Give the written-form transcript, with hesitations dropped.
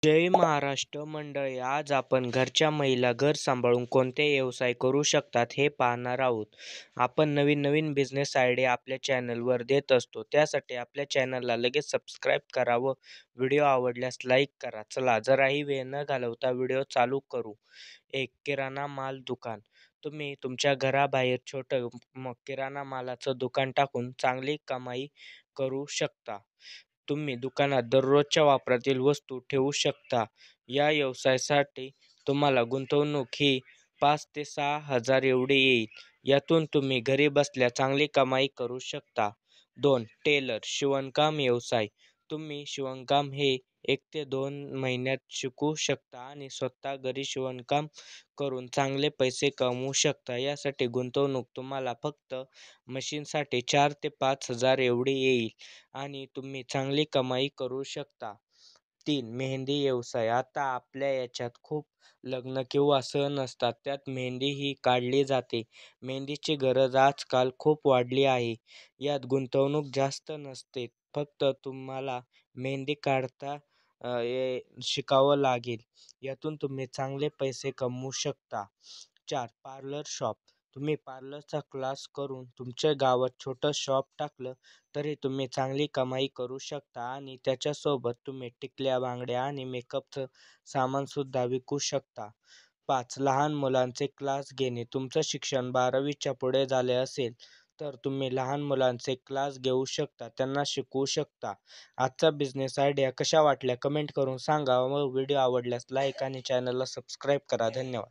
जय महाराष्ट्र मंडळी, आज आपण घरच्या महिला घर सांभाळून कोणते व्यवसाय करू शकतात हे पाहणार आहोत. आपण नवीन नवीन बिझनेस आयडिया आपल्या चॅनलवर देत असतो. त्यासाठी आपल्या चॅनलला लगेच सबस्क्राईब करा व व्हिडिओ आवडल्यास लाईक करा. चला जराही वेळ न घालवता व्हिडिओ चालू करू. एक किराणा माल दुकान. तुम्ही तुमच्या घराबाहेर छोटं किराणा मालाचं दुकान टाकून चांगली कमाई करू शकता. तुम्ही दुकानात दररोजच्या वापरातील वस्तू ठेवू शकता. या व्यवसायासाठी तुम्हाला गुंतवणूक ही 5 ते 6 हजार एवढी येईल. यातून तुम्ही घरी बसल्या चांगली कमाई करू शकता. 2. टेलर शिवणकाम व्यवसाय. तुम्ही शिवणकाम हे 1 ते 2 महिन्यात शिकू शकता आणि स्वतः घरी शिवणकाम करून चांगले पैसे कमवू शकता. यासाठी गुंतवणूक तुम्हाला फक्त मशीनसाठी 4 ते 5 हजार एवढी येईल आणि तुम्ही चांगली कमाई करू शकता. 3. मेहंदी व्यवसाय. आता आपल्या याच्यात खूप लग्न किंवा सण असतात, त्यात मेहंदी ही काढली जाते. मेहंदीची गरज आजकाल खूप वाढली आहे. यात गुंतवणूक जास्त नसते, फक्त तुम्हाला मेहंदी काढता शिकावं लागेल. यातून तुम्ही चांगले पैसे कमवू शकता. 4. Parlour shop. तुम्ही पार्लरचा क्लास करून तुमच्या गावात छोटं शॉप टाकलं तरी तुम्ही चांगली कमाई करू शकता आणि त्याच्यासोबत तुम्ही टिकल्या, बांगड्या आणि मेकअपचं सामानसुद्धा विकू शकता. 5. लहान मुलांचे क्लास घेणे. तुमचं शिक्षण 12वीच्या पुढे झाले असेल तर तुम्ही लहान मुलांचे क्लास घेऊ शकता, त्यांना शिकवू शकता. आजचा बिझनेस आयडिया कशा वाटल्या कमेंट करून सांगा व व्हिडिओ आवडल्यास लाईक आणि चॅनलला सबस्क्राईब करा. धन्यवाद.